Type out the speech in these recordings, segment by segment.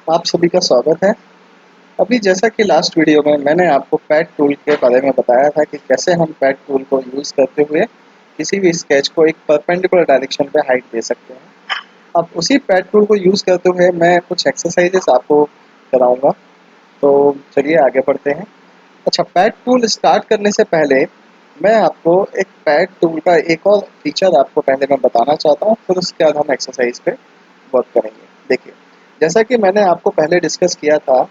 आप सभी का स्वागत है। अभी जैसा कि लास्ट वीडियो में मैंने आपको पैड टूल के बारे में बताया था कि कैसे हम पैड टूल को यूज़ करते हुए किसी भी स्केच को एक परपेंडिकुलर डायरेक्शन पे हाइट दे सकते हैं। अब उसी पैड टूल को यूज़ करते हुए मैं कुछ एक्सरसाइजेस आपको कराऊंगा। तो चलिए आगे बढ़ते हैं। अच्छा, पैड टूल स्टार्ट करने से पहले मैं आपको एक पैड टूल का एक और फीचर आपको पहले मैं बताना चाहता हूँ, फिर उसके बाद हम एक्सरसाइज पे वर्क करेंगे। देखिए, जैसा कि मैंने आपको पहले डिस्कस किया था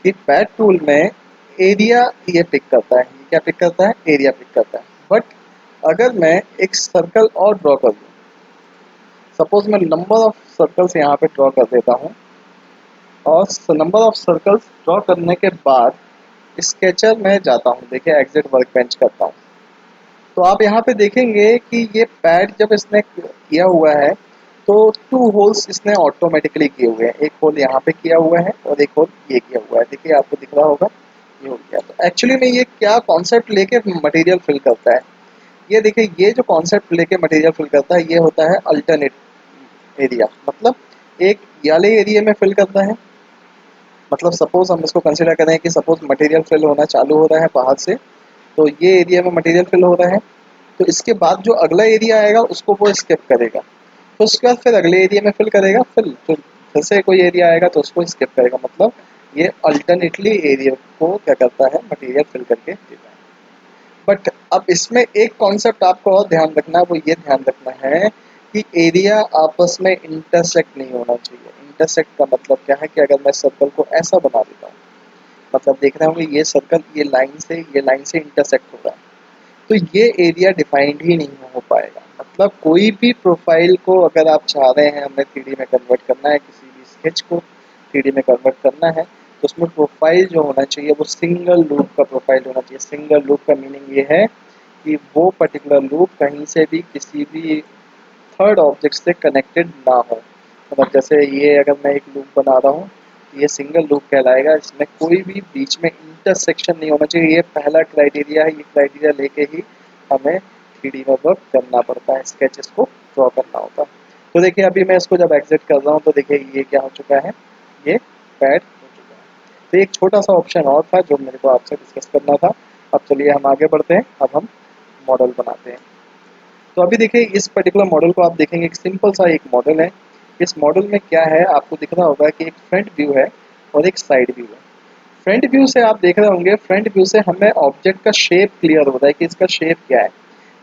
कि पैड टूल में एरिया ये पिक करता है। ये क्या पिक करता है? एरिया पिक करता है। बट अगर मैं एक सर्कल और ड्रॉ कर दूँ, सपोज मैं नंबर ऑफ सर्कल्स यहाँ पे ड्रॉ कर देता हूँ और नंबर ऑफ सर्कल्स ड्रॉ करने के बाद स्केचर में जाता हूँ। देखिए, एग्जिट वर्क बेंच करता हूँ, तो आप यहाँ पे देखेंगे कि ये पैड जब इसने किया हुआ है तो 2 होल्स इसने ऑटोमेटिकली किए हुए हैं। एक होल यहाँ पे किया हुआ है और एक होल ये किया हुआ है। देखिए, आपको दिख रहा होगा ये हो गया। तो एक्चुअली में ये क्या कॉन्सेप्ट लेके मटेरियल फिल करता है? ये देखिए, ये जो कॉन्सेप्ट लेके मटेरियल फिल करता है ये होता है अल्टरनेट एरिया। मतलब एक वाले एरिया में फिल करता है। मतलब सपोज हम इसको कंसिडर करें कि सपोज मटेरियल फिल होना चालू हो रहा है बाहर से, तो ये एरिया में मटेरियल फिल हो रहा है। तो इसके बाद जो अगला एरिया आएगा उसको वो स्किप करेगा। तो उसके बाद फिर अगले एरिया में फिल करेगा, फिर से कोई एरिया आएगा तो उसको स्किप करेगा। मतलब ये अल्टरनेटली एरिया को क्या करता है, मटेरियल फिल करके देता है। बट अब इसमें एक कॉन्सेप्ट आपको और ध्यान रखना है, वो ये ध्यान रखना है कि एरिया आपस में इंटरसेक्ट नहीं होना चाहिए। इंटरसेक्ट का मतलब क्या है कि अगर मैं सर्कल को ऐसा बना देता हूँ, मतलब देख रहे होंगे ये सर्कल ये लाइन से इंटरसेक्ट हो रहा है, तो ये एरिया डिफाइंड ही नहीं हो पाएगा। मतलब कोई भी प्रोफाइल को अगर आप चाह रहे हैं हमें थ्री में कन्वर्ट करना है, किसी भी स्केच को थ्री में कन्वर्ट करना है, तो उसमें प्रोफाइल जो होना चाहिए वो सिंगल लूप का प्रोफाइल होना चाहिए। सिंगल लूप का मीनिंग ये है कि वो पर्टिकुलर लूप कहीं से भी किसी भी थर्ड ऑब्जेक्ट से कनेक्टेड ना हो। मतलब जैसे ये अगर मैं एक लूप बना रहा हूँ, ये सिंगल लूप कहलाएगा। इसमें कोई भी बीच में इंटरसेक्शन नहीं होना चाहिए। ये पहला क्राइटेरिया है। ये क्राइटेरिया लेके ही हमें थ्री में वर्क करना पड़ता है, स्केचेस को ड्रॉ करना होता है। तो देखिए, अभी मैं इसको जब एग्जिट कर रहा हूँ तो देखिए ये क्या हो चुका है, ये पैड हो चुका है। तो एक छोटा सा ऑप्शन और था जो मेरे को आपसे डिस्कस करना था। अब चलिए हम आगे बढ़ते हैं। अब हम मॉडल बनाते हैं। तो अभी देखिए, इस पर्टिकुलर मॉडल को आप देखेंगे, एक सिंपल सा एक मॉडल है। इस मॉडल में क्या है, आपको दिख रहा होगा कि एक फ्रंट व्यू है और एक साइड व्यू है। फ्रंट व्यू से आप देख रहे होंगे, फ्रंट व्यू से हमें ऑब्जेक्ट का शेप क्लियर होता है कि इसका शेप क्या है।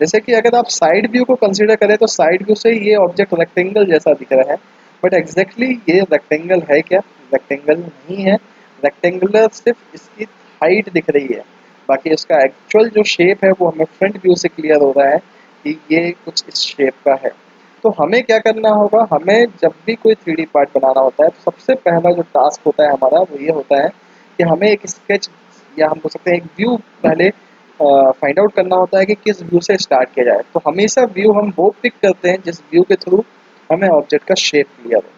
जैसे कि अगर आप साइड व्यू को कंसीडर करें तो साइड व्यू से ये ऑब्जेक्ट रेक्टेंगल जैसा दिख रहा है, बट एग्जैक्टली ये रेक्टेंगल है क्या? रेक्टेंगल नहीं है। रेक्टेंगुलर सिर्फ इसकी हाइट दिख रही है, बाकी उसका एक्चुअल जो शेप है वो हमें फ्रंट व्यू से क्लियर हो रहा है कि ये कुछ इस शेप का है। तो हमें क्या करना होगा, हमें जब भी कोई थ्री पार्ट बनाना होता है तो सबसे पहला जो टास्क होता है हमारा वो ये होता है कि हमें एक स्केच, या हम बोल सकते हैं एक व्यू, पहले फाइंड आउट करना होता है कि किस व्यू से स्टार्ट किया जाए। तो हमेशा व्यू हम वो पिक करते हैं जिस व्यू के थ्रू हमें ऑब्जेक्ट का शेप क्लियर हो।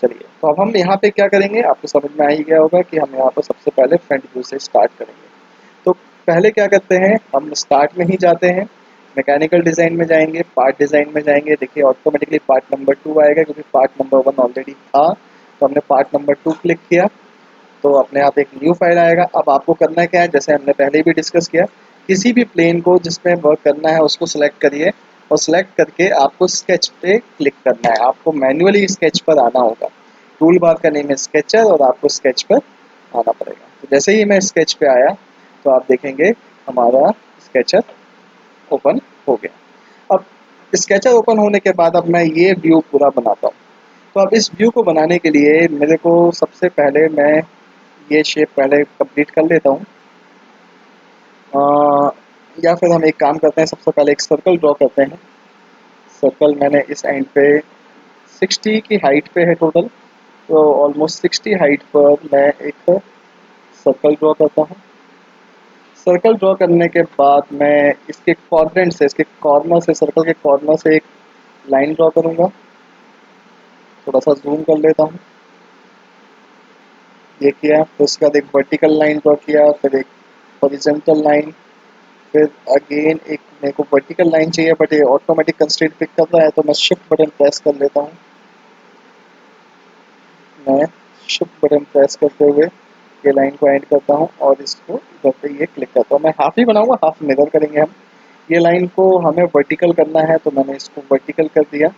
चलिए, तो अब हम यहाँ पे क्या करेंगे, आपको समझ में आ ही गया होगा कि हम यहाँ पर सबसे पहले फ्रंट व्यू से स्टार्ट करेंगे। तो पहले क्या करते हैं, हम स्टार्ट में ही जाते हैं, मैकेनिकल डिज़ाइन में जाएंगे, पार्ट डिज़ाइन में जाएंगे। देखिए, ऑटोमेटिकली पार्ट नंबर 2 आएगा क्योंकि पार्ट नंबर 1 ऑलरेडी था। तो हमने पार्ट नंबर 2 क्लिक किया तो अपने आप एक न्यू फाइल आएगा। अब आपको करना क्या है, जैसे हमने पहले भी डिस्कस किया, किसी भी प्लेन को जिसमें वर्क करना है उसको सिलेक्ट करिए और सिलेक्ट करके आपको स्केच पे क्लिक करना है। आपको मैन्युअली स्केच पर आना होगा। टूल बार का नेम है स्केचर और आपको स्केच पर आना पड़ेगा। तो जैसे ही मैं स्केच पे आया तो आप देखेंगे हमारा स्केचर ओपन हो गया। अब स्केचर ओपन होने के बाद अब मैं ये व्यू पूरा बनाता हूँ। तो अब इस व्यू को बनाने के लिए मेरे को सबसे पहले मैं ये शेप पहले कंप्लीट कर लेता हूँ। या फिर हम एक काम करते हैं, सबसे पहले एक सर्कल ड्रॉ करते हैं। सर्कल मैंने इस एंड पे 60 की हाइट पे है टोटल, तो ऑलमोस्ट 60 हाइट पर मैं एक सर्कल ड्रॉ करता हूँ। सर्कल ड्रॉ करने के बाद मैं इसके क्वाड्रेंट से, इसके कॉर्नर से, सर्कल के कॉर्नर से एक लाइन ड्रॉ करूँगा। थोड़ा सा जूम कर लेता हूँ। ये किया, फिर उसके बाद एक वर्टिकल लाइन ड्रॉ किया, फिर एक हॉरिजॉन्टल लाइन, फिर अगेन एक मेरे को वर्टिकल लाइन चाहिए बट ये ऑटोमेटिक कंस्ट्रेंट पिक कर रहा है तो मैं शिफ्ट बटन प्रेस कर लेता हूँ। मैं शिफ्ट बटन प्रेस करते हुए ये लाइन को एंड करता हूँ और इसको इधर पे ये क्लिक करता हूँ। मैं हाफ ही बनाऊंगा, हाफ मिरर करेंगे हम। ये लाइन को हमें वर्टिकल करना है तो मैंने इसको वर्टिकल कर दिया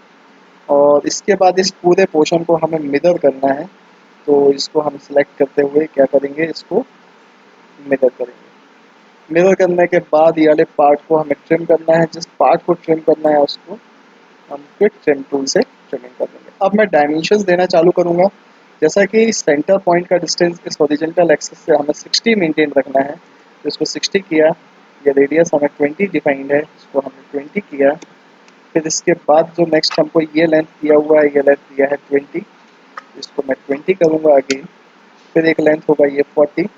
और इसके बाद इस पूरे पोर्शन को हमें मिरर करना है तो इसको हम सिलेक्ट करते हुए क्या करेंगे, इसको मिरर करेंगे। मिरर करने के बाद ये वाले पार्ट को हमें ट्रिम करना है, जिस पार्ट को ट्रिम करना है उसको हम क्विक ट्रिम टूल से ट्रिमिंग कर देंगे। अब मैं डायमेंशंस देना चालू करूँगा। जैसा कि सेंटर पॉइंट का डिस्टेंस इस हॉरिजॉन्टल एक्सिस से हमें 60 मेंटेन रखना है तो इसको 60 किया। ये रेडियस हमें 20 डिफाइंड है, इसको हमने 20 किया। फिर इसके बाद जो नेक्स्ट हमको ये लेंथ दिया हुआ है, ये लेंथ दिया है 20, इसको मैं 20 करूँगा अगेन। फिर एक लेंथ होगा ये 40,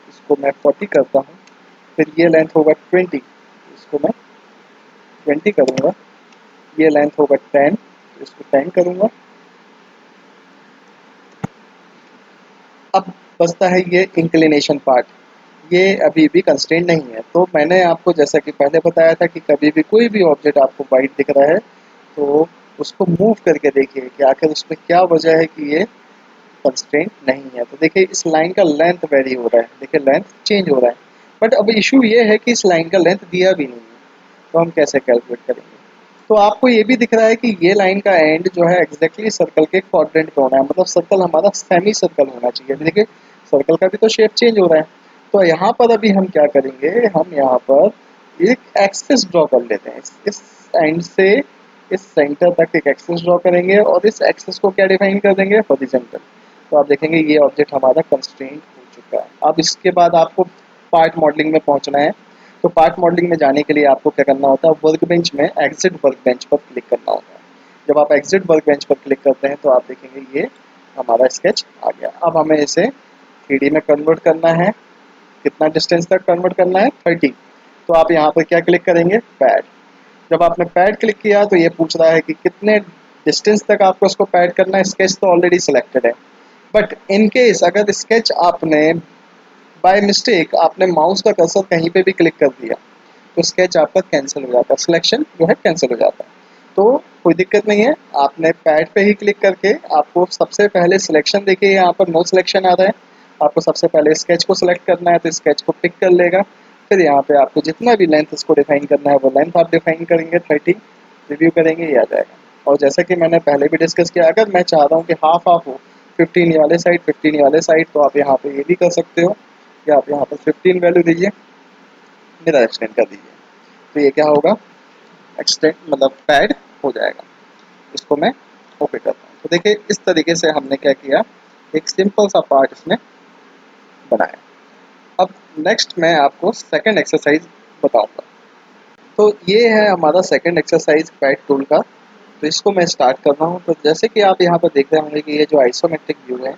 इसको मैं 40 करता हूँ। फिर ये लेंथ होगा 20, इसको मैं 20 करूँगा। ये लेंथ होगा 10, इसको 10 करूँगा। अब बचता है ये इंक्लिनेशन पार्ट, ये अभी भी कंस्ट्रेंट नहीं है। तो मैंने आपको जैसा कि पहले बताया था कि कभी भी कोई भी ऑब्जेक्ट आपको वाइट दिख रहा है तो उसको मूव करके देखिए कि आखिर उसमें क्या वजह है कि ये कंस्ट्रेंट नहीं है। तो देखिए इस लाइन का लेंथ वेरी हो रहा है, देखिए लेंथ चेंज हो रहा है। बट अब इशू ये है कि इस लाइन का लेंथ दिया भी नहीं है, तो हम कैसे कैलकुलेट करेंगे। तो आपको ये भी दिख रहा है कि ये लाइन का एंड जो है एग्जैक्टली सर्कल के क्वाड्रेंट पे होना है, मतलब सर्कल हमारा सेमी सर्कल होना चाहिए। देखिए सर्कल का भी तो शेप चेंज हो रहा है। तो यहाँ पर अभी हम क्या करेंगे, हम यहाँ पर एक एक्सिस ड्रॉ कर लेते हैं। इस एंड से इस सेंटर तक एक एक्सिस ड्रॉ करेंगे और इस एक्सिस को क्या डिफाइन कर देंगे, हॉरिजॉन्टल। तो आप देखेंगे ये ऑब्जेक्ट हमारा कंस्ट्रेंट हो चुका है। अब इसके बाद आपको पार्ट मॉडलिंग में पहुंचना है। तो पार्ट मॉडलिंग में जाने के लिए आपको क्या करना होता है, वर्क बेंच में एग्जिट वर्क बेंच पर क्लिक करना होता है। जब आप एग्जिट वर्क बेंच पर क्लिक करते हैं तो आप देखेंगे ये हमारा स्केच आ गया। अब हमें इसे 3D में कन्वर्ट करना है। कितना डिस्टेंस तक कन्वर्ट करना है, 30। तो आप यहाँ पर क्या क्लिक करेंगे, पैड। जब आपने पैड क्लिक किया तो ये पूछ रहा है कि कितने डिस्टेंस तक आपको इसको पैड करना है। स्केच तो ऑलरेडी सिलेक्टेड है, बट इन केस अगर स्केच आपने बाय मिस्टेक आपने माउस का कर्सर कहीं पे भी क्लिक कर दिया तो स्केच आपका कैंसिल हो जाता है, सिलेक्शन जो है कैंसिल हो जाता है। तो कोई दिक्कत नहीं है, आपने पैड पे ही क्लिक करके आपको सबसे पहले सिलेक्शन, देखिए यहाँ पर नो सिलेक्शन आ रहा है। आपको सबसे पहले स्केच को सिलेक्ट करना है तो स्केच को पिक कर लेगा। फिर यहाँ पे आपको जितना भी लेंथ इसको डिफाइन करना है वो लेंथ आप डिफाइन करेंगे, 30 रिव्यू करेंगे, ये आ जाएगा। और जैसा कि मैंने पहले भी डिस्कस किया, अगर मैं चाह रहा हूँ कि हाफ हाफ हो, 15 ये वाले साइड 15 ये वाले साइड, तो आप यहाँ पे ये भी कर सकते हो कि आप यहाँ पर 15 वैल्यू दीजिए, मेरा एक्सटेंड कर दीजिए। तो ये क्या होगा, एक्सटेंड मतलब पैड हो जाएगा। इसको मैं ओके करता हूँ। तो देखिए इस तरीके से हमने क्या किया, एक सिंपल सा पार्ट इसमें बनाया। अब नेक्स्ट मैं आपको सेकंड एक्सरसाइज बताऊंगा। तो ये है हमारा सेकंड एक्सरसाइज पैड टूल का। तो इसको मैं स्टार्ट कर रहा हूँ। तो जैसे कि आप यहाँ पर देख रहे होंगे कि ये जो आइसोमेट्रिक व्यू है,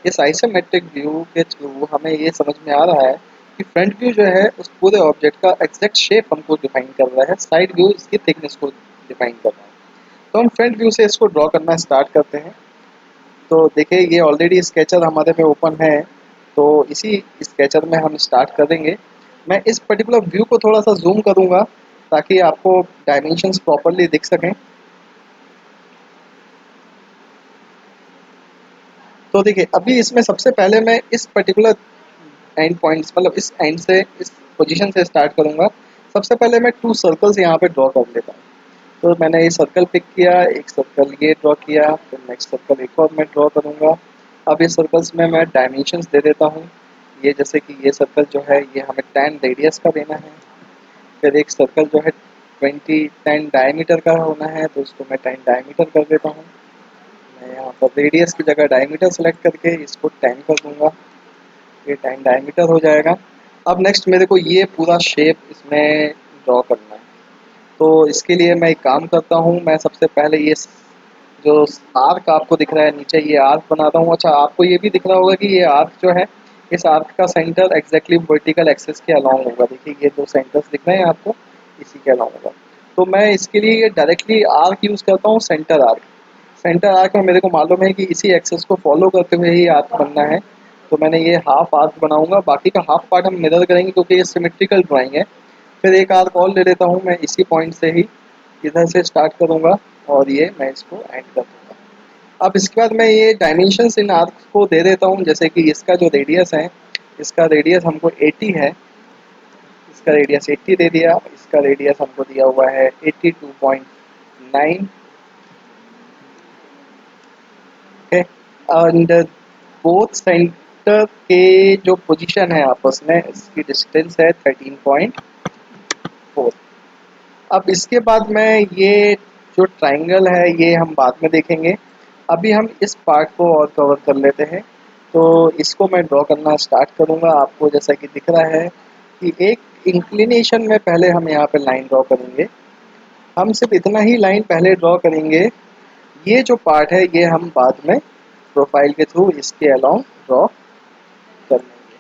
इस आइसोमेट्रिक व्यू के थ्रू हमें ये समझ में आ रहा है कि फ्रंट व्यू जो है उस पूरे ऑब्जेक्ट का एग्जैक्ट शेप हमको डिफाइन कर रहा है, साइड व्यू इसकी थिकनेस को डिफाइन कर रहा है। तो हम फ्रंट व्यू से इसको ड्रॉ करना स्टार्ट करते हैं। तो देखिए ये ऑलरेडी स्केचर हमारे में ओपन है, तो इसी स्केचर में हम स्टार्ट करेंगे। मैं इस पर्टिकुलर व्यू को थोड़ा सा जूम करूँगा ताकि आपको डायमेंशंस प्रॉपरली दिख सकें। तो देखिए अभी इसमें सबसे पहले मैं इस पर्टिकुलर एंड पॉइंट्स, मतलब इस एंड से इस पोजीशन से स्टार्ट करूँगा। सबसे पहले मैं 2 सर्कल्स यहाँ पे ड्रॉ कर लेता हूँ। तो मैंने ये सर्कल पिक किया, एक सर्कल ये ड्रॉ किया, फिर नेक्स्ट सर्कल एक और मैं ड्रॉ करूँगा। अब ये सर्कल्स में मैं डायमेंशंस दे देता हूँ। ये जैसे कि ये सर्कल जो है ये हमें 10 रेडियस का देना है। फिर एक सर्कल जो है 10 डायमीटर का होना है तो उसको मैं 10 डायमीटर कर देता हूँ। मैं यहाँ पर रेडियस की जगह डायमीटर सेलेक्ट करके इसको 10 कर दूँगा। ये 10 डायमीटर हो जाएगा। अब नेक्स्ट मेरे को ये पूरा शेप इसमें ड्रॉ करना है। तो इसके लिए मैं एक काम करता हूँ, मैं सबसे पहले ये जो आर्क आपको दिख रहा है नीचे, ये आर्क बनाता हूँ। अच्छा आपको ये भी दिख रहा होगा कि ये आर्क जो है, इस आर्क का सेंटर एग्जैक्टली वर्टिकल एक्सिस के अलाउंग होगा। देखिए ये 2 सेंटर्स दिख रहे हैं आपको, इसी के अलाउंग होगा। तो मैं इसके लिए डायरेक्टली आर्क यूज़ करता हूँ, सेंटर आर्क। सेंटर आर्क में मेरे को मालूम है कि इसी एक्सिस को फॉलो करते हुए ही आर्क बनना है। तो मैंने ये हाफ आर्क बनाऊंगा, बाकी का हाफ पार्ट हम मिरर करेंगे क्योंकि ये सिमेट्रिकल ड्राइंग है। फिर एक आर्क और ले लेता हूँ मैं, इसी पॉइंट से ही इधर से स्टार्ट करूँगा और ये मैं इसको एंड कर दूँगा। अब इसके बाद मैं ये डायमेंशंस इन आर्क को दे देता हूँ, जैसे कि इसका जो रेडियस है, इसका रेडियस हमको 80 है, इसका रेडियस 80 दे दिया, इसका रेडियस हमको दिया हुआ है 82.9। एंड बोथ सेंटर के जो पोजीशन है आपस में, इसकी डिस्टेंस है 13.4। अब इसके बाद में ये जो ट्राइंगल है ये हम बाद में देखेंगे, अभी हम इस पार्ट को और कवर कर लेते हैं। तो इसको मैं ड्रॉ करना स्टार्ट करूँगा। आपको जैसा कि दिख रहा है कि एक इंक्लिनेशन में पहले हम यहाँ पे लाइन ड्रॉ करेंगे, हम सिर्फ इतना ही लाइन पहले ड्रॉ करेंगे। ये जो पार्ट है ये हम बाद में प्रोफाइल के थ्रू इसके अलाउंग ड्रॉ कर लेंगे।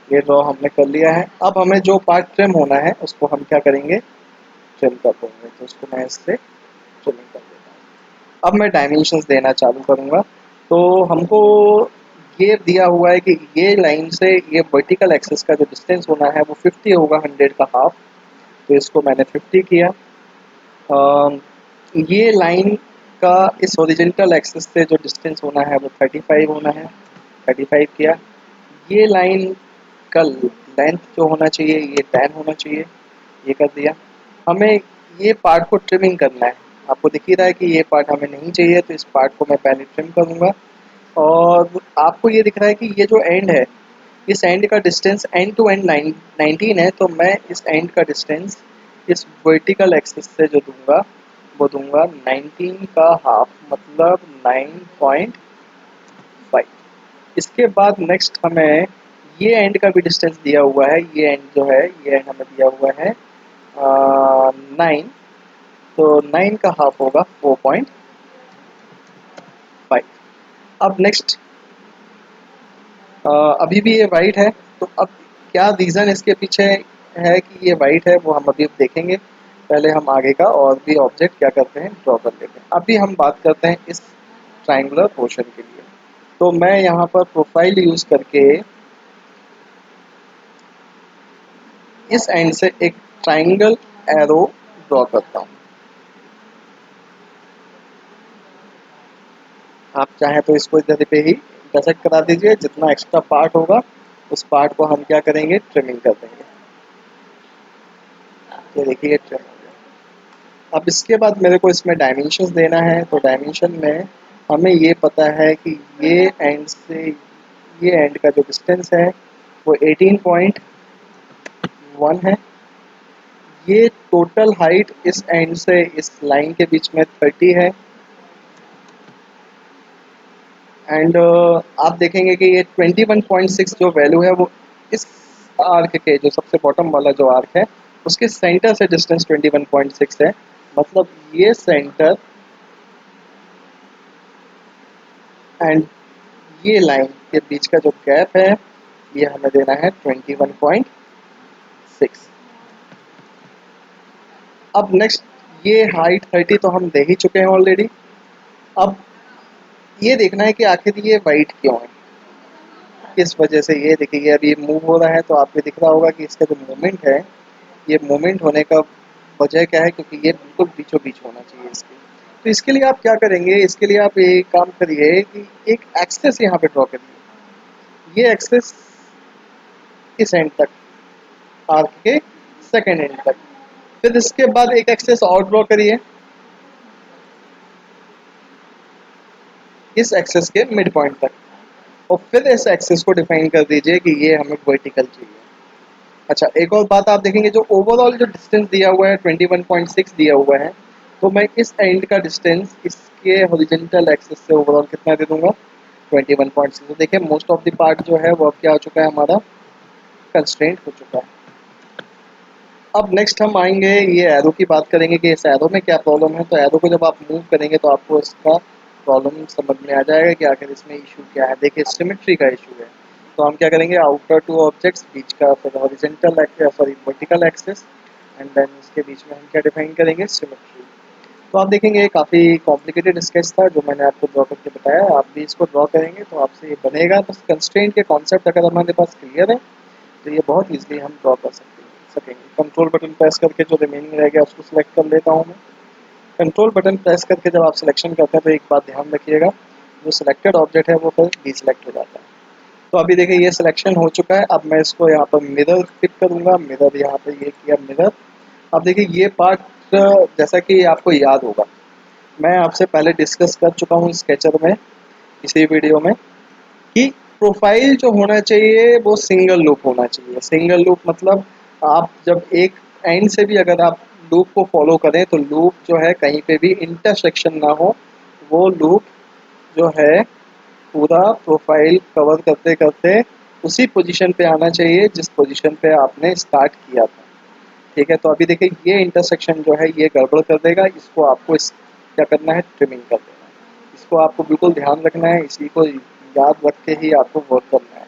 ये ड्रॉ हमने कर लिया है। अब हमें जो पार्ट ट्रिम होना है उसको हम क्या करेंगे, ट्रिम कर देंगे। तो उसको मैं इससे ट्रिमिंग कर देता हूँ। अब मैं डायमेंशंस देना चालू करूँगा। तो हमको ये दिया हुआ है कि ये लाइन से ये वर्टिकल एक्सिस का जो डिस्टेंस होना है वो 50 होगा, 100 का हाफ। तो इसको मैंने 50 किया। ये लाइन का इस हॉरिजॉन्टल एक्सिस से जो डिस्टेंस होना है वो 35 होना है, 35 किया। ये लाइन का लेंथ जो होना चाहिए ये 10 होना चाहिए, ये कर दिया। हमें ये पार्ट को ट्रिमिंग करना है। आपको दिख ही रहा है कि ये पार्ट हमें नहीं चाहिए, तो इस पार्ट को मैं पहले ट्रिम करूँगा। और आपको ये दिख रहा है कि ये जो एंड है, इस एंड का डिस्टेंस एंड टू एंड 19 है, तो मैं इस एंड का डिस्टेंस इस वर्टिकल एक्सिस से जो दूंगा वो दूंगा 19 का हाफ, मतलब 9.5। इसके बाद नेक्स्ट हमें ये एंड का भी डिस्टेंस दिया हुआ है। ये एंड जो है ये एंड हमें दिया हुआ है 9, तो 9 का हाफ होगा 4.5। अब नेक्स्ट अभी भी ये वाइट है, तो अब क्या रीज़न इसके पीछे है कि ये वाइट है वो हम अभी देखेंगे। पहले हम आगे का और भी ऑब्जेक्ट क्या करते हैं, ड्रॉ कर लेते हैं। अभी हम बात करते हैं इस ट्राइंगुलर पोर्शन के लिए। तो मैं यहाँ पर प्रोफाइल यूज़ करके इस एंड से एक ट्राइंगल एरो ड्रॉ करता हूँ। आप चाहें तो इसको इधर पे ही इंटरसेक्ट करा दीजिए। जितना एक्स्ट्रा पार्ट होगा उस पार्ट को हम क्या करेंगे, ट्रिमिंग कर देंगे। ये देखिए ट्रिम हो गया। अब इसके बाद मेरे को इसमें डायमेंशंस देना है। तो डायमेंशन में हमें ये पता है कि ये एंड से ये एंड का जो डिस्टेंस है वो 18.1 है। ये टोटल हाइट इस एंड से इस लाइन के बीच में 30 है। एंड आप देखेंगे कि ये 21.6 जो वैल्यू है वो इस आर्क के जो सबसे बॉटम वाला जो आर्क है उसके सेंटर से डिस्टेंस 21.6 है। मतलब ये सेंटर एंड ये लाइन के बीच का जो गैप है ये हमें देना है 21.6। अब नेक्स्ट ये हाइट 30 तो हम दे ही चुके हैं ऑलरेडी। अब ये देखना है कि आखिर ये वाइट क्यों है, किस वजह से। ये देखिए अभी ये मूव हो रहा है, तो आपको दिख रहा होगा कि इसका जो मूवमेंट है, ये मूवमेंट होने का वजह क्या है, क्योंकि ये बिल्कुल बीचों बीच होना चाहिए इसके। तो इसके लिए आप क्या करेंगे, इसके लिए आप ये काम करिए कि एक एक्सेस यहाँ पे ड्रॉ करिए। ये एक्सेस इस एंड तक, आर्क के सेकेंड एंड तक। फिर इसके बाद एक एक्सेस और ड्रॉ करिए इस एक्सेस के मिड पॉइंट तक, और फिर इस एक्सेस को डिफाइन कर दीजिए कि ये हमें वर्टिकल चाहिए। अच्छा, एक और बात आप देखेंगे, जो ओवरऑल जो डिस्टेंस दिया हुआ है 21.6 दिया हुआ है, तो मैं इस एंड का डिस्टेंस इसके हॉरिजॉन्टल एक्सिस से ओवरऑल कितना दे दूंगा, 21.6। तो देखिए मोस्ट ऑफ द पार्ट जो है वो अब क्या हो चुका है, हमारा कंस्ट्रेंट हो चुका है। अब नेक्स्ट हम आएंगे ये एरो की बात करेंगे कि इस एरो में क्या प्रॉब्लम है। तो एरो को जब आप मूव करेंगे तो आपको इसका प्रॉब्लम समझ में आ जाएगा कि आखिर इसमें इशू क्या है। देखिए सिमेट्री का इशू है। तो हम क्या करेंगे, आउटर टू ऑब्जेक्ट्स, बीच का फिर horizontal sorry vertical axis, and then इसके बीच में हम क्या डिफाइन करेंगे, सिमेट्री। तो आप देखेंगे ये काफ़ी कॉम्प्लिकेटेड स्केच था जो मैंने आपको ड्रॉ करके बताया। आप भी इसको ड्रॉ करेंगे तो आपसे ये बनेगा। बस कंस्ट्रेंट के कॉन्सेप्ट अगर हमारे पास क्लियर है तो ये बहुत ईजिली हम ड्रॉ कर सकेंगे। कंट्रोल बटन प्रेस करके जो रिमेनिंग रह गया उसको सिलेक्ट कर लेता हूँ मैं। कंट्रोल बटन प्रेस करके जब आप सिलेक्शन करते हैं तो एक बात ध्यान रखिएगा, जो सिलेक्टेड ऑब्जेक्ट है वो फिर डीसिलेक्ट हो जाता है। तो अभी देखिए ये सिलेक्शन हो चुका है। अब मैं इसको यहाँ पर मिरर फिट करूँगा, मिरर यहाँ पे ये किया मिरर। अब देखिए ये पार्ट जैसा कि आपको याद होगा, मैं आपसे पहले डिस्कस कर चुका हूँ स्केचर में, इसी वीडियो में, कि प्रोफाइल जो होना चाहिए वो सिंगल लूप होना चाहिए। सिंगल लूप मतलब आप जब एक एंड से भी अगर आप लूप को फॉलो करें तो लूप जो है कहीं पे भी इंटरसेक्शन ना हो, वो लूप जो है पूरा प्रोफाइल कवर करते करते उसी पोजीशन पे आना चाहिए जिस पोजीशन पे आपने स्टार्ट किया था। ठीक है, तो अभी देखिए ये इंटरसेक्शन जो है ये गड़बड़ कर देगा, इसको आपको क्या करना है, ट्रिमिंग कर देना है। इसको आपको बिल्कुल ध्यान रखना है, इसी को याद रख के ही आपको वर्क करना है।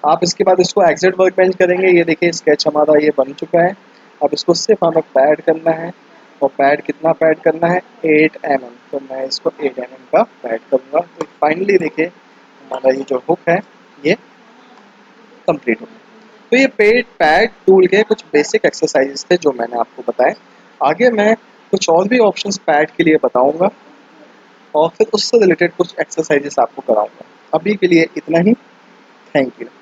आप इसके बाद इसको एग्जिट वर्क बेंच करेंगे। ये देखिए स्केच हमारा ये बन चुका है। अब इसको सिर्फ हमें पैड करना है, और पैड कितना पैड करना है, 8 mm। तो मैं इसको 8 mm का पैड करूँगा। तो फाइनली देखिए हमारा ये जो हुक है ये कंप्लीट हो गया। तो ये पेड पैड टूल के कुछ बेसिक एक्सरसाइजेस थे जो मैंने आपको बताए। आगे मैं कुछ और भी ऑप्शंस पैड के लिए बताऊंगा, और फिर उससे रिलेटेड कुछ एक्सरसाइजेस आपको कराऊंगा। अभी के लिए इतना ही। Thank you.